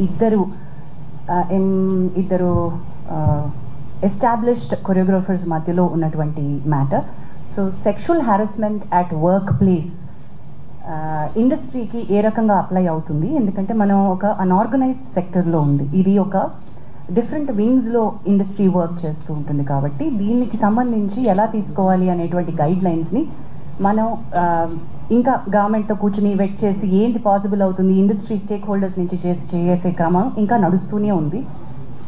ఇద్దరు established choreographers మధ్యలో ఉన్నటువంటి matter. So sexual harassment at work place ఇండస్ట్రీకి ఏ రకంగా అప్లై అవుతుంది, ఎందుకంటే మనం ఒక అన్ఆర్గనైజ్డ్ సెక్టర్లో ఉంది, ఇది ఒక డిఫరెంట్ వింగ్స్లో ఇండస్ట్రీ వర్క్ చేస్తూ ఉంటుంది. కాబట్టి దీనికి సంబంధించి ఎలా తీసుకోవాలి అనేటువంటి గైడ్ లైన్స్ని మనం ఇంకా గవర్నమెంట్తో కూర్చుని వెట్ చేసి ఏంటి పాసిబుల్ అవుతుంది, ఇండస్ట్రీ స్టేక్ హోల్డర్స్ నుంచి చేసే క్రమం ఇంకా నడుస్తూనే ఉంది.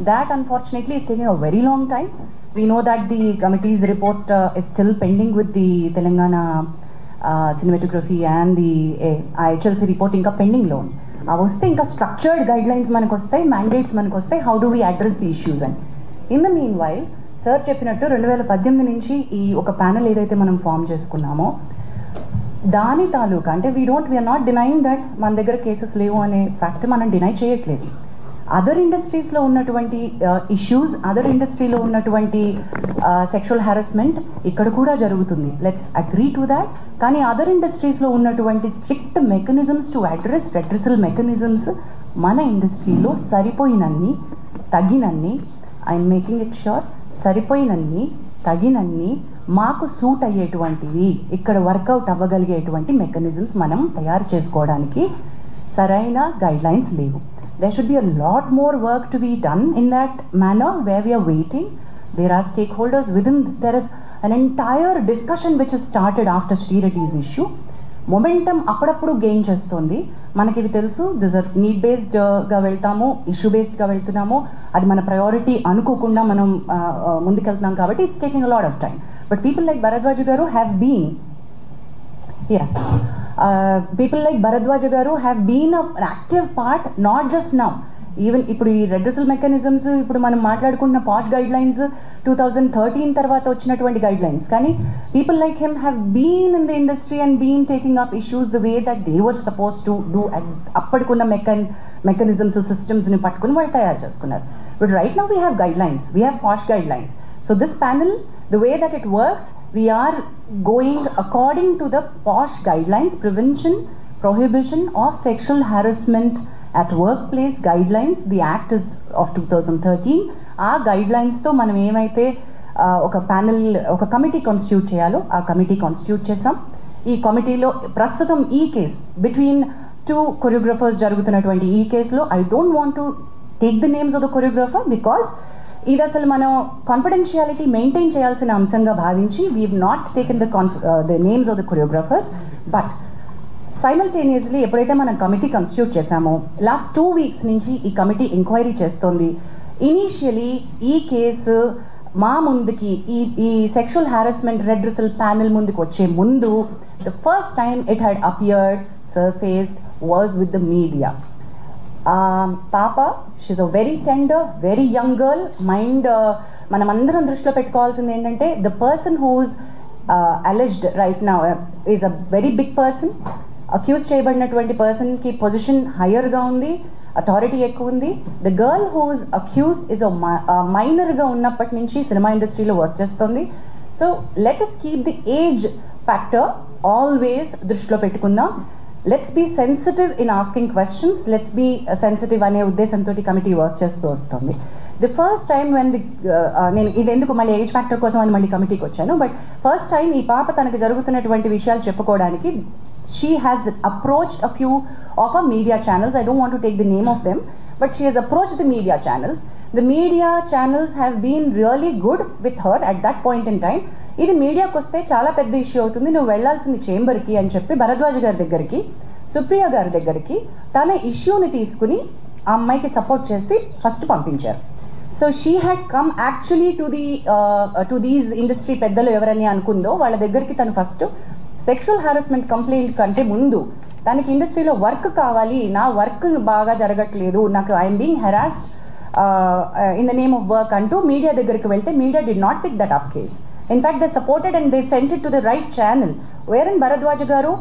That unfortunately is taking a very long time. We know that the committee's report is still pending with the Telangana cinematography and the IHLC report ఇంకా పెండింగ్లో ఉంది. అవి వస్తే ఇంకా స్ట్రక్చర్డ్ గైడ్ లైన్స్ మనకు వస్తాయి, మ్యాండేట్స్ మనకు వస్తాయి, how do we address the issues అని. In the meanwhile sir చెప్పినట్టు 2018 నుంచి ఈ ఒక ప్యానెల్ ఏదైతే మనం ఫామ్ చేసుకున్నామో దాని తాలూకా అంటే వీఆర్ నాట్ డినైయింగ్ దట్ మన దగ్గర కేసెస్ లేవు అనే ఫ్యాక్ట్ మనం డినై చేయట్లేదు. అదర్ ఇండస్ట్రీస్లో ఉన్నటువంటి ఇష్యూస్, అదర్ ఇండస్ట్రీలో ఉన్నటువంటి సెక్షువల్ హారాస్మెంట్ ఇక్కడ కూడా జరుగుతుంది, లెట్స్ అగ్రీ టు దాట్. కానీ అదర్ ఇండస్ట్రీస్లో ఉన్నటువంటి strict mechanisms to address redressal mechanisms మన ఇండస్ట్రీలో సరిపోయినన్ని తగినన్ని, ఐఎమ్ మేకింగ్ ఇట్ ష్యూర్, సరిపోయినన్ని తగినన్ని మాకు సూట్ అయ్యేటువంటివి ఇక్కడ వర్కౌట్ అవ్వగలిగేటువంటి మెకానిజమ్స్ మనం తయారు చేసుకోవడానికి సరైన గైడ్ లైన్స్ లేవు. There should be a lot more work to be done in that manner where we are waiting. There are stakeholders within, there is an entire discussion which has started after Sri Reddy's issue. Momentum అప్పుడప్పుడు gain చేస్తుంది. మనకి ఇవి తెలుసు, this are need బేస్డ్గా వెళ్తాము, issue బేస్డ్గా వెళ్తున్నాము, అది మన priority అనుకోకుండా మనం ముందుకెళ్తున్నాం కాబట్టి it's taking a lot of time. But people like Bharadwaj గారు have been people like Bharadwaj garu have been an active part, not just now, even ఇప్పుడు ఈ రెడ్రెసల్ మెకానిజమ్స్ ఇప్పుడు మనం మాట్లాడుకుంటున్న పాష్ గైడ్ లైన్స్ 2013 తర్వాత వచ్చినటువంటి గైడ్ లైన్స్, కానీ people like him have been in the industry and been taking up issues the way that they were suppose to do. అప్పటికున్న mechanisms సిస్టమ్స్ని పట్టుకుని వాళ్ళు తయారు చేసుకున్నారు. But right now we have guidelines, we have POSH guidelines. So this panel, the way that it works, we are going according to the POSH guidelines, prevention, prohibition of sexual harassment at workplace guidelines. The act is of 2013. ఆ guidelines తో మనం ఏమైతే ఒక panel, ఒక committee constitute చేయాలో ఆ committee constitute చేసాం. ఈ కమిటీలో ప్రస్తుతం ఈ కేసు బిట్వీన్ 2 కొరియోగ్రాఫర్స్ జరుగుతున్నటువంటి ఈ కేసులో I don't want to take the names of the choreographer because ఇది అసలు మనం కాన్ఫిడెన్షియాలిటీ మెయింటైన్ చేయాల్సిన అంశంగా భావించి we have not taken the names of the choreographers. But simultaneously ఎప్పుడైతే మనం కమిటీ కాన్స్టిట్యూట్ చేశామో లాస్ట్ 2 weeks నుంచి ఈ కమిటీ ఎంక్వైరీ చేస్తోంది. ఇనీషియలీ ఈ కేసు మా ముందుకి ఈ సెక్షువల్ హారాస్మెంట్ రెడ్రెసల్ ప్యానెల్ ముందుకు వచ్చే ముందు the first time it had appeared surfaced was with the media. పాప, she's a very tender, very young girl. Mind మనమందరం దృష్టిలో పెట్టుకోవాల్సింది ఏంటంటే the person who's alleged right now is a very big person. Accuse చేయబడినటువంటి పర్సన్కి position హయ్యర్గా ఉంది, authority ఎక్కువ ఉంది. The girl who's accuse is మైనర్గా ఉన్నప్పటి నుంచి సినిమా ఇండస్ట్రీలో వర్క్ చేస్తుంది. So let us keep the age factor always దృష్టిలో పెట్టుకుందాం. Let's be sensitive in asking questions, let's be sensitive అనే ఉద్దేశంతో కమిటీ వర్క్ చేస్తూ వస్తుంది. ది ఫస్ట్ టైం వెన్ నేను ఇది ఎందుకు మళ్ళీ ఏజ్ ఫ్యాక్టర్ కోసం అని మళ్ళీ కమిటీకి వచ్చాను, బట్ ఫస్ట్ టైం ఈ పాప తనకు జరుగుతున్నటువంటి విషయాలు చెప్పుకోవడానికి she has approached a few of our media channels. I don't want to take the name of them, but she has approached the media channels. The media channels have been really good with her at that point in time. ఇది మీడియాకి వస్తే చాలా పెద్ద issue అవుతుంది, నువ్వు వెళ్లాల్సింది చేంబర్కి అని చెప్పి భరద్వాజ్ గారి దగ్గరికి, సుప్రియ గారి దగ్గరికి తన ఇష్యూని తీసుకుని ఆ అమ్మాయికి సపోర్ట్ చేసి ఫస్ట్ పంపించారు. So she had come actually to these industry పెద్దలు ఎవరని అనుకుందో వాళ్ళ దగ్గరికి తను ఫస్ట్ సెక్షువల్ హారాస్మెంట్ కంప్లైంట్ కంటే ముందు తనకి ఇండస్ట్రీలో వర్క్ కావాలి, నా వర్క్ బాగా జరగట్లేదు, నాకు I'm being harassed in the name of work అంటూ మీడియా దగ్గరికి వెళ్తే media did not pick that up case. In fact, they supported and they sent it to the right channel, wherein Bharadwaj garu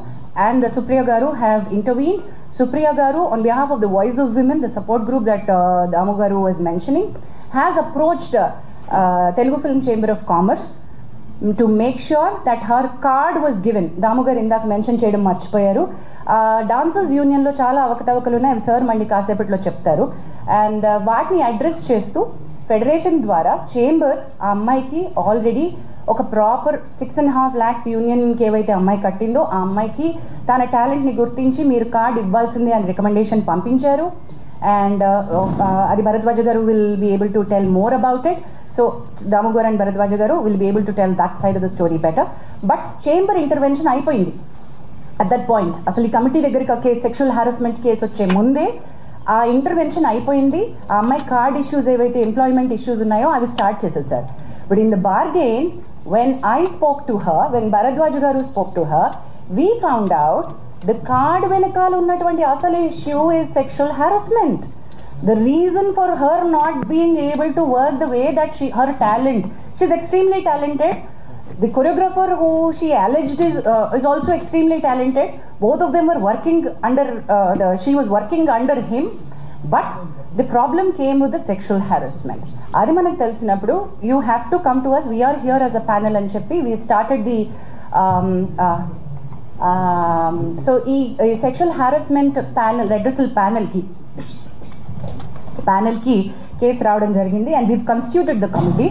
and the Supriya garu have intervened. Supriya garu, on behalf of the Voice of Women, the support group that Damu garu was mentioning, has approached Telugu Film Chamber of Commerce to make sure that her card was given. Damu garu indak mention cheyadam marchipoyaru. Dancers యూనియన్లో చాలా అవకతవకలు ఉన్నాయి, అవి sir మళ్ళీ కాసేపట్లో చెప్తారు. And వాటిని address చేస్తూ ఫెడరేషన్ ద్వారా చేంబర్ ఆ అమ్మాయికి ఆల్రెడీ ఒక ప్రాపర్ 6.5 lakhs యూనియన్కి ఏవైతే అమ్మాయి కట్టిందో ఆ అమ్మాయికి తన టాలెంట్ని గుర్తించి మీరు కార్డ్ ఇవ్వాల్సిందే అని రికమెండేషన్ పంపించారు. అండ్ అది భరద్వాజ గారు will be able to tell more about it. So Damu గారు అండ్ భరద్వాజ గారు will be able to tell that side of the story better. But chamber intervention అయిపోయింది అట్ దట్ పాయింట్. అసలు ఈ కమిటీ దగ్గరికి కేసు, సెక్షువల్ హారాస్మెంట్ కేసు వచ్చే ముందే ఆ intervention అయిపోయింది. ఆ అమ్మాయి కార్డ్ ఇష్యూస్ ఏవైతే ఎంప్లాయ్మెంట్ ఇష్యూస్ ఉన్నాయో అవి స్టార్ట్ చేసేసారు. But in the bargain when I spoke to her, when Bharadwaj garu spoke to her, we found out the card venakal unnatuvanti asal issue is sexual harassment. The reason for her not being able to work the way that her talent, she's extremely talented. The choreographer who she alleged is also extremely talented. Both of them were working under she was working under him, but the problem came with the sexual harassment. అది మనకు తెలిసినప్పుడు you have to come to us, we are here as a panel అని చెప్పి we started the so ఈ sexual harassment panel, redressal ప్యానెల్కి case రావడం జరిగింది. And we constituted the committee.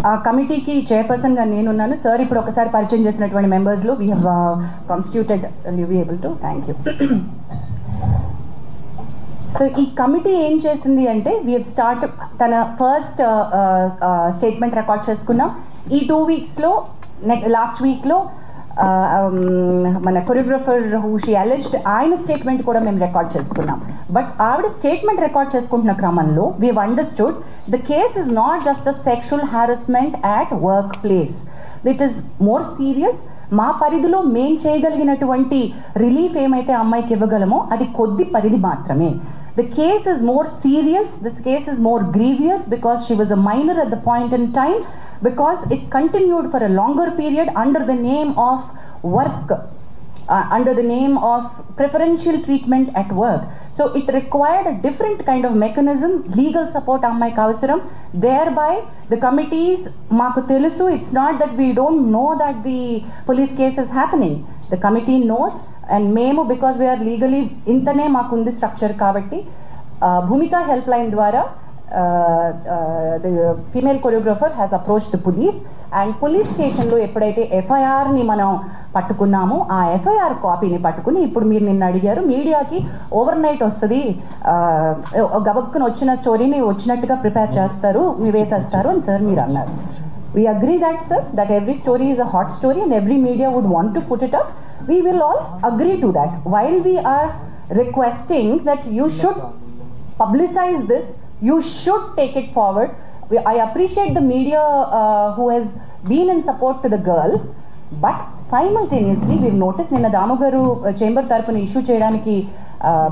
ఆ కమిటీకి చైర్పర్సన్గా నేనున్నాను. సార్ ఇప్పుడు ఒకసారి పరిచయం చేసినటువంటి మెంబర్స్లో we have constituted, you be able to, thank you. So ఈ కమిటీ ఏం చేసింది అంటే వీ హెవ్ స్టార్ట్, తన ఫస్ట్ స్టేట్మెంట్ రికార్డ్ చేసుకున్నాం. ఈ 2 weeksలో లాస్ట్ వీక్లో మన కొరియోగ్రఫర్ హూ షీ అలెజ్డ్ ఆయన స్టేట్మెంట్ కూడా మేము రికార్డ్ చేసుకున్నాం. బట్ ఆవిడ స్టేట్మెంట్ రికార్డ్ చేసుకుంటున్న క్రమంలో we have understood the case is not just a sexual harassment at work place, it is more serious. మా పరిధిలో మేం చేయగలిగినటువంటి రిలీఫ్ ఏమైతే అమ్మాయికి ఇవ్వగలమో అది కొద్ది పరిధి మాత్రమే. The case is more serious, this case is more grievous because she was a minor at the point in time, because it continued for a longer period under the name of work, under the name of preferential treatment at work. So it required a different kind of mechanism, legal support ammayiki avasaram. Thereby the committees, maaku telusu, it's not that we don't know that the police case is happening. The committee knows, and మేము because we are legally ఇంతనే మాకుంది structure కాబట్టి భూమిక help line ద్వారా the female choreographer has approach the police. And police స్టేషన్లో ఎప్పుడైతే ఎఫ్ఐఆర్ని మనం పట్టుకున్నామో ఆ FIR కాపీని పట్టుకుని ఇప్పుడు మీరు నిన్న అడిగారు మీడియాకి ఓవర్ నైట్ వస్తుంది, గబక్కున వచ్చిన స్టోరీని వచ్చినట్టుగా ప్రిపేర్ చేస్తారు, వేసేస్తారు అని సార్ మీరు అన్నారు. We agree that, sir, that every story is a hot story and every media would want to put it up. We will all agree to that. While we are requesting that you should publicize this, you should take it forward. I appreciate the media who has been in support to the girl, but simultaneously we've noticed నిన్న దాము గారు chamber తరపున issue చేయడానికి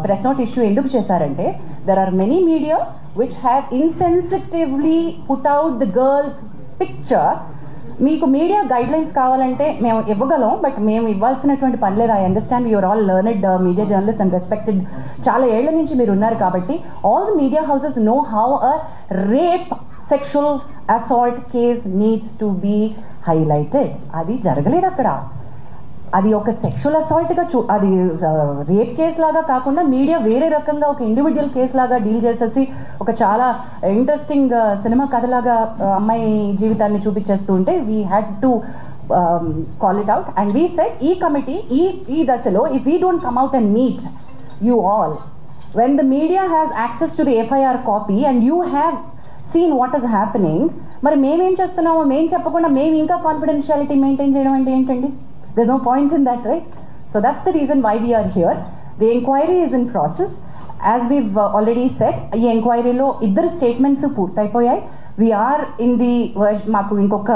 press note issue ఎందుకు చేశారంటే there are many media which have insensitively put out the girls picture. మీకు media guidelines కావాలంటే మేము ఇవ్వగలం, బట్ మేము ఇవ్వాల్సినటువంటి పని లేదు. I understand you're all learned media journalist and respected, చాలా ఏళ్ల నుంచి మీరు ఉన్నారు కాబట్టి all the media houses know how a rape sexual assault case needs to be highlighted. అది జరగలేదు అక్కడ. అది ఒక సెక్షువల్ అసాల్ట్గా అది రేప్ కేసు లాగా కాకుండా మీడియా వేరే రకంగా ఒక ఇండివిజువల్ కేసు లాగా డీల్ చేసేసి ఒక చాలా ఇంట్రెస్టింగ్ సినిమా కథలాగా అమ్మాయి జీవితాన్ని చూపించేస్తూ ఉంటే we had to call it out. And we said ఈ కమిటీ ఈ దశలో if we don't come out and meet you all when the media has access to the FIR copy and you have seen what is happening, మరి మేమేం చేస్తున్నామో మేము చెప్పకుండా మేము ఇంకా కాన్ఫిడెన్షియాలిటీ మెయింటైన్ చేయడం అంటే ఏంటండి? There's no point in that, right? So that's the reason why we are here. The inquiry is in process. As we've already said, ఈ ఎంక్వైరీలో ఇద్దరు statements పూర్తయిపోయాయి. We are in the మాకు ఇంకొక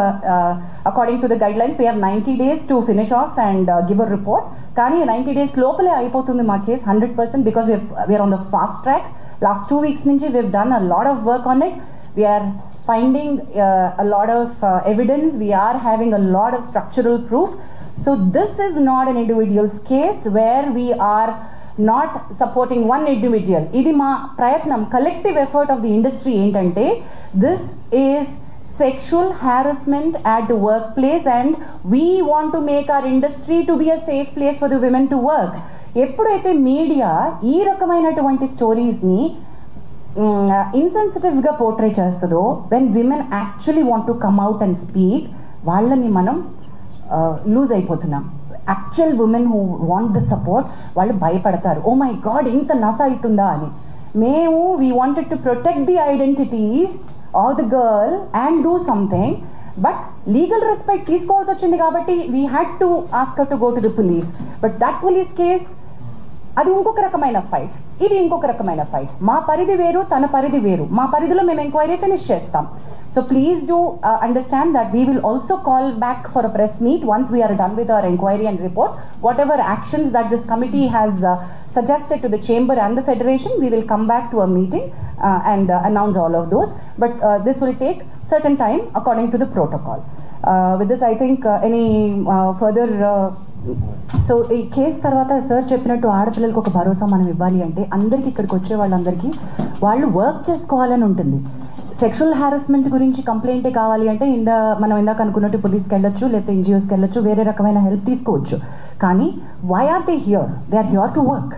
according to the guidelines we have 90 days to finish off and give a report. కానీ 90 days లోపలే అయిపోతుంది మా case 100% because we are on the fast track. Last 2 weeks నుంచి we've done a lot of work on it. We are finding a lot of evidence. We are having a lot of structural proof. So this is not an individual's case where we are not supporting one individual. Idi ma prayatnam, collective effort of the industry entante, this is sexual harassment at the workplace, and we want to make our industry to be a safe place for the women to work. ఎప్పుడైతే media ఈ రకమైనటువంటి స్టోరీస్ని ఇన్సెన్సిటివ్గా portray చేస్తుందో, when women actually want to come out and speak, వాళ్ళని మనం loose అయిపోతున్నాం. Actual women who want the support వాళ్ళు భయపడతారు, oh my God ఇంత నస అవుతుందా అని. మేము we wanted to protect the identities of the girl and do something, but legal respect తీసుకోవాల్సి వచ్చింది కాబట్టి we had to ask her to go to the police. But that police case అది ఇంకొక రకమైన ఫైట్, ఇది ఇంకొక రకమైన ఫైట్. మా పరిధి వేరు, తన పరిధి వేరు. మా పరిధిలో మేము ఎంక్వైరీ ఫినిష్ చేస్తాం. So please do understand that we will also call back for a press meet once we are done with our inquiry and report. Whatever actions that this committee has suggested to the chamber and the federation, we will come back to a meeting and announce all of those. But this will take certain time according to the protocol. With this, I think any further so ఈ case తర్వాత sir చెప్పినట్టు ఆడపిల్లలకు ఒక భరోసా మనం ఇవ్వాలి అంటే అందరికీ ఇక్కడికి వచ్చే వాళ్ళందరికీ వాళ్ళు వర్క్ చేసుకోవాలని ఉంటుంది. సెక్షువల్ హారాస్మెంట్ గురించి కంప్లైంటే కావాలి అంటే మనం ఇందాక అనుకున్నట్టు పోలీస్కి వెళ్ళొచ్చు, లేకపోతే ఎన్జిఓస్కి వెళ్ళొచ్చు, వేరే రకమైన హెల్ప్ తీసుకోవచ్చు. కానీ why are they here? They are here to work.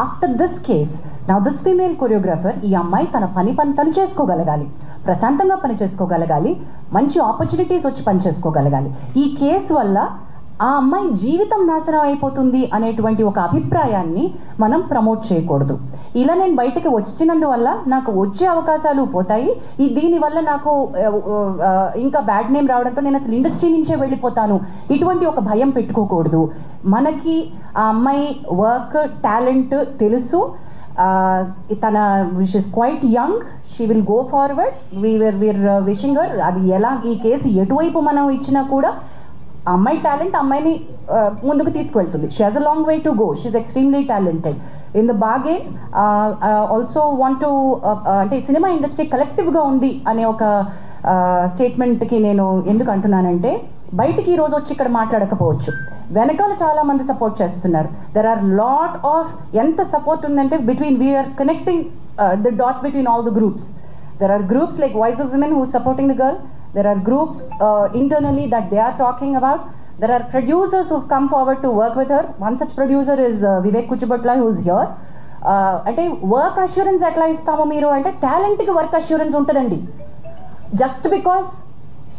After this case now this female choreographer, ఈ అమ్మాయి తన పని తను చేసుకోగలగాలి, ప్రశాంతంగా పని చేసుకోగలగాలి, మంచి ఆపర్చునిటీస్ వచ్చి పని చేసుకోగలగాలి. ఈ కేసు వల్ల ఆ అమ్మాయి జీవితం నాశనం అయిపోతుంది అనేటువంటి ఒక అభిప్రాయాన్ని మనం ప్రమోట్ చేయకూడదు. ఇలా నేను బయటకు వచ్చినందువల్ల నాకు వచ్చే అవకాశాలు పోతాయి, దీనివల్ల నాకు ఇంకా బ్యాడ్ నేమ్ రావడంతో నేను అసలు ఇండస్ట్రీ నుంచే వెళ్ళిపోతాను, ఇటువంటి ఒక భయం పెట్టుకోకూడదు. మనకి ఆ అమ్మాయి వర్క్ టాలెంట్ తెలుసు, తన wish is quite young, she will go forward, we're wishing her. అది ఎలా ఈ కేసు ఎటువైపు మనం ఇచ్చినా కూడా అమ్మాయి టాలెంట్ అమ్మాయిని ముందుకు తీసుకువెళ్తుంది. She has a long way to go, she is extremely talented. In the bargain also want to అంటే సినిమా ఇండస్ట్రీ కలెక్టివ్గా ఉంది అనే ఒక స్టేట్మెంట్కి నేను ఎందుకు అంటున్నానంటే, బయటికి ఈరోజు వచ్చి ఇక్కడ మాట్లాడకపోవచ్చు, వెనకాల చాలా మంది సపోర్ట్ చేస్తున్నారు. దెర్ ఆర్ లాట్ ఆఫ్ ఎంత సపోర్ట్ ఉందంటే we're connecting the dots between all the groups. There are groups like voice of women who supporting the girl. There are groups internally that they are talking about. There are producers who've come forward to work with her. One such producer is Vivek Kuchibutla, who's here. Ante work assurance etla istamo meeru ante talent ki work assurance untadandi. Just because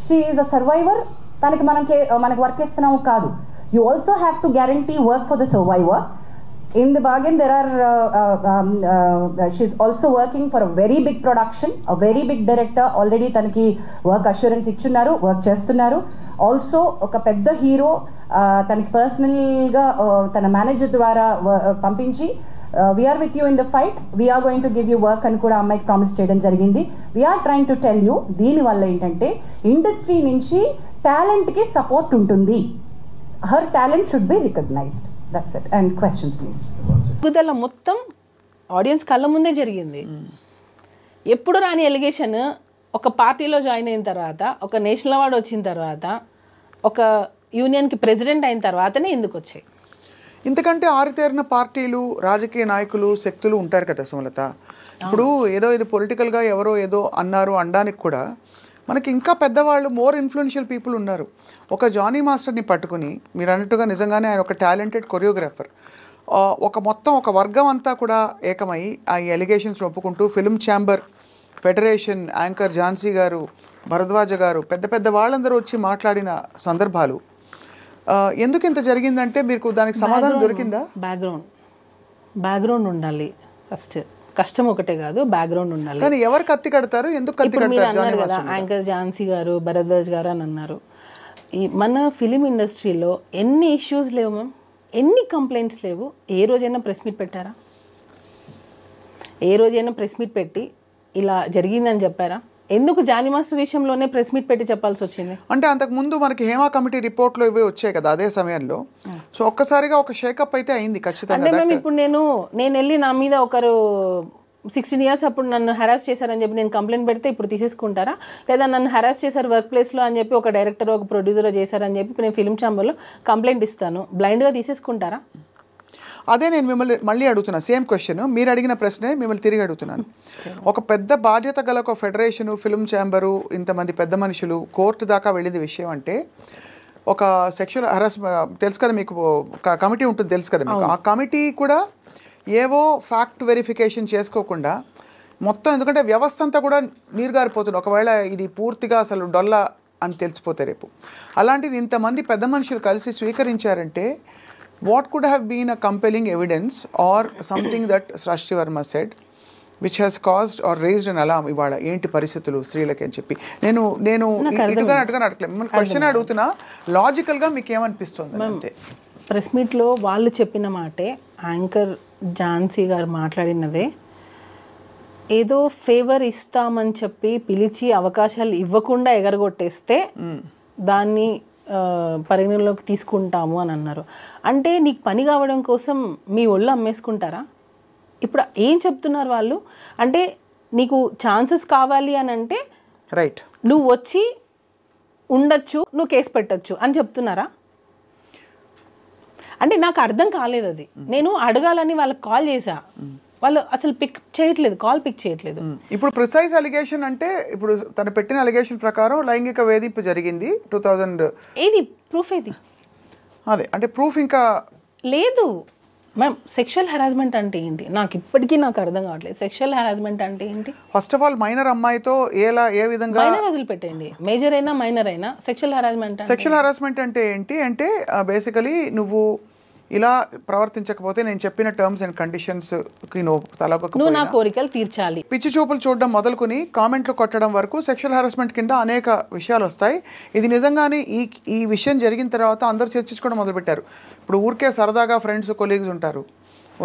she is a survivor taniki manaku work istunnam kaadu. You also have to guarantee work for the survivor. In the bargain, there are she's also working for a very big production, a very big director. Already tanaki work assurance ichunnaru, work chestunnaru. Also oka pedda hero tanaki personal ga tana manager dwara pampinchi we are with you in the fight, we are going to give you work అని కూడా అమ్మాయికి promise చేయడం జరిగింది. we are trying to tell you, దీని వల్ల ఏంటంటే industry నుంచి talent కి సపోర్ట్ ఉంటుంది. her talent should be recognized. That's it. And questions please. గుదల మొత్తం ఆడియన్స్ కళ్ళ ముందే జరిగింది. ఎప్పుడు రాని ఎలిగేషన్ ఒక పార్టీలో జాయిన్ అయిన తర్వాత, ఒక నేషనల్ అవార్డు వచ్చిన తర్వాత, ఒక యూనియన్కి ప్రెసిడెంట్ అయిన తర్వాతనే ఎందుకు వచ్చాయి? ఇంతకంటే ఆరితేరిన పార్టీలు, రాజకీయ నాయకులు, శక్తులు ఉంటారు కదా సుమలత. ఇప్పుడు ఏదో ఇది పొలిటికల్గా ఎవరో ఏదో అన్నారు అనడానికి కూడా మనకి ఇంకా పెద్దవాళ్ళు, మోర్ ఇన్ఫ్లుయెన్షియల్ పీపుల్ ఉన్నారు. ఒక జానీ మాస్టర్ని పట్టుకుని మీరు అన్నట్టుగా నిజంగానే ఆయన ఒక టాలెంటెడ్ కొరియోగ్రాఫర్, ఒక వర్గం అంతా కూడా ఏకమై ఆ ఎలిగేషన్స్ ఒప్పుకుంటూ film chamber, federation, anchor Jhansi గారు, భరద్వాజ గారు, పెద్ద వాళ్ళందరూ వచ్చి మాట్లాడిన సందర్భాలు. ఎందుకు ఇంత జరిగిందంటే మీకు దానికి సమాధానం దొరికిందా? బ్యాక్గ్రౌండ్ ఉండాలి ఫస్ట్. కష్టం ఒకటే కాదు, బ్యాక్గ్రౌండ్ ఉండాలి. కానీ ఎవరు కత్తి కడతారు, ఎందుకు కత్తి కడతారు? యాంకర్ ఝాన్సీ గారు, భరద్వాజ్ గారు అని అన్నారు. ఈ మన ఫిలిం ఇండస్ట్రీలో ఎన్ని ఇష్యూస్ లేవు మ్యామ్, ఎన్ని కంప్లైంట్స్ లేవు. ఏ రోజైనా ప్రెస్ మీట్ పెట్టారా? ఏ రోజైనా ప్రెస్ మీట్ పెట్టి ఇలా జరిగిందని చెప్పారా? ఎందుకు జానీ మాస్టర్ విషయంలోనే ప్రెస్ మీట్ పెట్టి చెప్పాల్సి వచ్చింది? అంటే అంతకు ముందు మనకి హేమా కమిటీ రిపోర్ట్లో ఇవే వచ్చాయి కదా అదే సమయంలో. సో ఒక్కసారిగా ఒక షేకప్ అయితే అయింది ఖచ్చితంగా. అంటే మేము ఇప్పుడు నేను వెళ్ళి నా మీద ఒకరు 16 years అప్పుడు నన్ను హెరాస్ చేశారని చెప్పి నేను కంప్లైంట్ పెడితే ఇప్పుడు తీసేసుకుంటారా? లేదా నన్ను హెరాస్ చేశారు వర్క్ ప్లేస్లో అని చెప్పి ఒక డైరెక్టర్, ఒక ప్రొడ్యూసర్ చేశారని చెప్పి నేను ఫిల్మ్ ఛాంబర్లో కంప్లైంట్ ఇస్తాను, బ్లైండ్గా తీసేసుకుంటారా? అదే నేను మిమ్మల్ని మళ్ళీ అడుగుతున్నా, సేమ్ క్వశ్చన్ మీరు అడిగిన ప్రశ్నే మిమ్మల్ని తిరిగి అడుగుతున్నాను. ఒక పెద్ద బాధ్యత గల ఒక ఫెడరేషను, ఫిల్మ్ ఛాంబరు, ఇంతమంది పెద్ద మనుషులు కోర్టు దాకా వెళ్ళింది విషయం అంటే, ఒక సెక్షువల్ హరాస్మెంట్ తెలుసు కదా మీకు, కమిటీ ఉంటుంది తెలుసు కదా మీకు, ఆ కమిటీ కూడా ఏవో ఫ్యాక్ట్ వెరిఫికేషన్ చేసుకోకుండా మొత్తం, ఎందుకంటే వ్యవస్థ అంతా కూడా నీరుగారిపోతుంది ఒకవేళ ఇది పూర్తిగా అసలు డొల్ల అని తెలిసిపోతే రేపు. అలాంటిది ఇంతమంది పెద్ద మనుషులు కలిసి స్వీకరించారంటే what could have been a compelling evidence or something that Srishti Varma said which has caused or raised an alarm ఇవాళ ఏంటి పరిస్థితులు స్త్రీలకి అని చెప్పి. నేను ఇటుగా అటుగా అడగలేదు, మిమ్మల్ని క్వశ్చన్ అడుగుతున్నా, లాజికల్గా మీకు ఏమనిపిస్తుంది అంతే. ప్రెస్ మీట్లో వాళ్ళు చెప్పిన మాటే, యాంకర్ ఝాన్సీ గారు మాట్లాడినదే, ఏదో ఫేవర్ ఇస్తామని చెప్పి పిలిచి అవకాశాలు ఇవ్వకుండా ఎగరగొట్టేస్తే దాన్ని పరిగణలోకి తీసుకుంటాము అని అన్నారు. అంటే నీకు పని కావడం కోసం మీ ఒళ్ళు అమ్మేసుకుంటారా? ఇప్పుడు ఏం చెప్తున్నారు వాళ్ళు అంటే, నీకు ఛాన్సెస్ కావాలి అని అంటే రైట్ నువ్వు వచ్చి ఉండొచ్చు, నువ్వు కేసు పెట్టచ్చు అని చెప్తున్నారా? అంటే నాకు అర్థం కాలేదు అది. నేను అడగాలని వాళ్ళకి కాల్ చేశా, వాళ్ళు అసలు పిక్ చేయట్లేదు, కాల్ పిక్ చేయట్లేదు. ఇప్పుడు ప్రిసైజ్ అలిగేషన్ అంటే, ఇప్పుడు తను పెట్టిన అలిగేషన్ ప్రకారం లైంగిక వేధింపు జరిగింది 2000. ఏది ప్రూఫ్? ఏది అదే అంటే ప్రూఫ్ ఇంకా లేదు మ్యామ్. సెక్షువల్ హెరాస్మెంట్ అంటే ఏంటి నాకు ఇప్పటికీ అర్థం కావట్లేదు. సెక్షువల్ హెరాస్మెంట్ అంటే ఏంటి? ఫస్ట్ ఆఫ్ ఆల్ మైనర్ అమ్మాయితో ఏ విధంగా, మైనర్ వదిలిపెట్టండి, మేజర్ అయినా మైనర్ అయినా సెక్షువల్ హెరాస్మెంట్ అంటే ఏంటి అంటే బేసికలీ నువ్వు ఇలా ప్రవర్తించకపోతే నేను చెప్పిన టర్మ్స్ అండ్ కండిషన్స్ కి నువ్వు నా కోరికలు తీర్చాలి, పిచ్చి చూపులు చూడడం మొదలుకొని కామెంట్లు కొట్టడం వరకు సెక్షువల్ హెరాస్మెంట్ కింద అనేక విషయాలు వస్తాయి. ఇది నిజంగానే ఈ విషయం జరిగిన తర్వాత అందరూ చర్చించుకోవడం మొదలుపెట్టారు. ఇప్పుడు ఊరికే సరదాగా ఫ్రెండ్స్ కొలీగ్స్ ఉంటారు,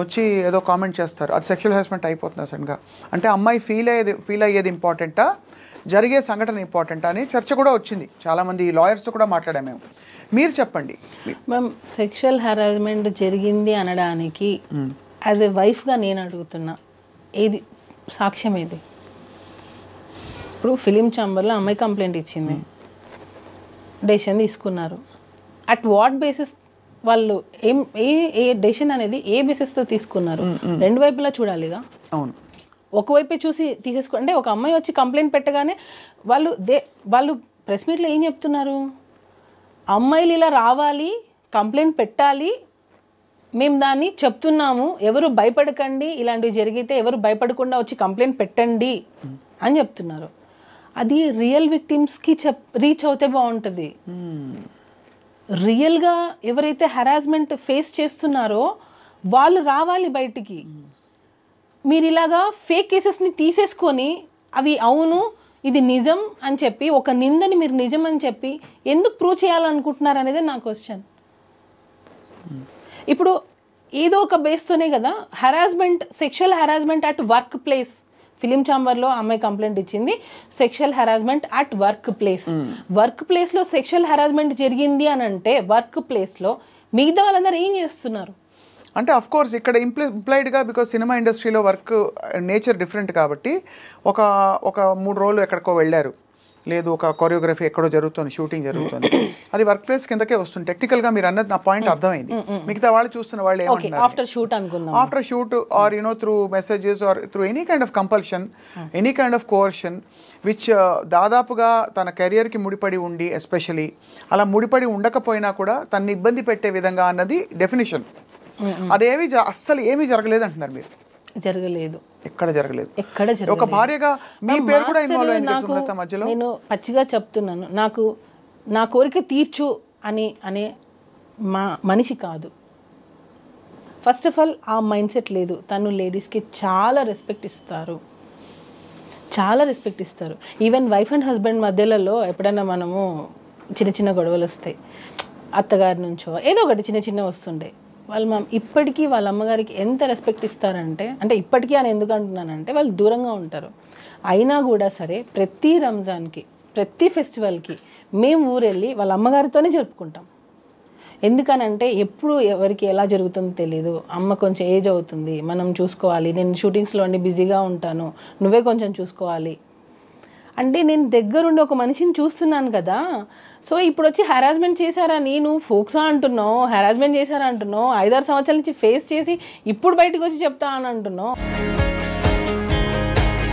వచ్చి ఏదో కామెంట్ చేస్తారు, అది సెక్షువల్ హెరాస్మెంట్ అయిపోతుంది సడన్గా. అంటే అమ్మాయి ఫీల్ అయ్యేది ఇంపార్టెంటా, జరిగే సంఘటన ఇంపార్టెంటా అని చర్చ కూడా వచ్చింది. చాలామంది లాయర్స్తో కూడా మాట్లాడాము మేము. మీరు చెప్పండి మ్యామ్, సెక్షువల్ హెరాస్మెంట్ జరిగింది అనడానికి యాజ్ ఎ వైఫ్గా నేను అడుగుతున్నా, ఏది సాక్ష్యం? ఏది? ఇప్పుడు ఫిలిం ఛాంబర్లో అమ్మాయి కంప్లైంట్ ఇచ్చింది, డెసిషన్ తీసుకున్నారు. అట్ వాట్ బేసిస్ వాళ్ళు ఏ డెసిషన్ అనేది ఏ బేసిస్తో తీసుకున్నారు? రెండు వైపులా చూడాలిగా. అవును, ఒకవైపే చూసి అంటే ఒక అమ్మాయి వచ్చి కంప్లైంట్ పెట్టగానే వాళ్ళు ప్రెస్ మీట్లో ఏం చెప్తున్నారు? అమ్మాయిలు ఇలా రావాలి, కంప్లైంట్ పెట్టాలి, మేము దాన్ని చెప్తున్నాము, ఎవరు భయపడకండి, ఇలాంటివి జరిగితే ఎవరు భయపడకుండా వచ్చి కంప్లైంట్ పెట్టండి అని చెప్తున్నారు. అది రియల్ విక్టిమ్స్కి రీచ్ అవుతే బాగుంటుంది. రియల్గా ఎవరైతే హెరాస్మెంట్ ఫేస్ చేస్తున్నారో వాళ్ళు రావాలి బయటికి. మీరు ఇలాగా ఫేక్ కేసెస్ని తీసేసుకొని అవి అవును ఇది నిజం అని చెప్పి, ఒక నిందని మీరు నిజం అని చెప్పి ఎందుకు ప్రూవ్ చేయాలనుకుంటున్నారు అనేది నా క్వశ్చన్. ఇప్పుడు ఏదో ఒక బేస్తోనే కదా harassment, sexual harassment at workplace. Film ఛాంబర్లో అమ్మాయి కంప్లైంట్ ఇచ్చింది, sexual harassment at workplace. Work ప్లేస్లో సెక్షువల్ హెరాస్మెంట్ జరిగింది అని అంటే వర్క్ ప్లేస్లో మిగతా వాళ్ళందరూ ఏం చేస్తున్నారు? అంటే అఫ్ కోర్స్ ఇక్కడ ఇంప్లాయిడ్గా, బికాజ్ సినిమా ఇండస్ట్రీలో వర్క్ నేచర్ డిఫరెంట్ కాబట్టి ఒక 3 రోజులు ఎక్కడికో వెళ్ళారు, లేదు ఒక కొరియోగ్రఫీ ఎక్కడో జరుగుతుంది, షూటింగ్ జరుగుతుంది, అది వర్క్ ప్లేస్ కిందకే వస్తుంది. టెక్నికల్గా మీరు అన్నది నా పాయింట్ అర్థమైంది. మిగతా వాళ్ళు చూస్తున్న వాళ్ళు ఏమంటున్నారు, after shoot or through messages or through any kind of compulsion, any kind of coercion which దాదాపుగా తన కెరియర్కి ముడిపడి ఉండి, ఎస్పెషలీ అలా ముడిపడి ఉండకపోయినా కూడా తనని ఇబ్బంది పెట్టే విధంగా అన్నది డెఫినేషన్. అదేమి అస్సలు ఏమీ జరగలేదు అంటున్నారు మీరు. జరగలేదు, ఎక్కడ జరగలేదు. ఒక భార్యగా మీ పేరు కూడా ఇన్వాల్వ్ అయింది మధ్యలో. నేను పచ్చిగా చెప్తున్నాను, నాకు నా కోరిక తీర్చు అనే మనిషి కాదు. ఫస్ట్ ఆఫ్ ఆల్ ఆ మైండ్ సెట్ లేదు. తను లేడీస్కి చాలా రెస్పెక్ట్ ఇస్తారు. ఈవెన్ వైఫ్ అండ్ హస్బెండ్ మధ్యలలో ఎప్పుడైనా మనము చిన్న గొడవలు వస్తాయి, అత్తగారి నుంచో ఏదో ఒకటి చిన్న వస్తుండే, వాళ్ళు ఇప్పటికీ వాళ్ళ అమ్మగారికి ఎంత రెస్పెక్ట్ ఇస్తారంటే, అంటే ఇప్పటికీ అని ఎందుకు అంటున్నానంటే వాళ్ళు దూరంగా ఉంటారు, అయినా కూడా సరే ప్రతి రంజాన్కి, ప్రతి ఫెస్టివల్కి మేము ఊరెళ్ళి వాళ్ళ అమ్మగారితోనే జరుపుకుంటాం. ఎందుకనంటే ఎప్పుడు ఎవరికి ఎలా జరుగుతుందో తెలియదు. అమ్మ కొంచెం ఏజ్ అవుతుంది, మనం చూసుకోవాలి, నేను షూటింగ్స్లో అన్ని బిజీగా ఉంటాను, నువ్వే కొంచెం చూసుకోవాలి. అంటే నేను దగ్గరుండి ఒక మనిషిని చూస్తున్నాను కదా, సో ఇప్పుడు వచ్చి హెరాస్మెంట్ చేశారని నువ్వు ఫోక్సా అంటున్నావు, హెరాస్మెంట్ చేశారా అంటున్నావు, 5-6 సంవత్సరాల నుంచి ఫేస్ చేసి ఇప్పుడు బయటకు వచ్చి చెప్తా అని అంటున్నావు.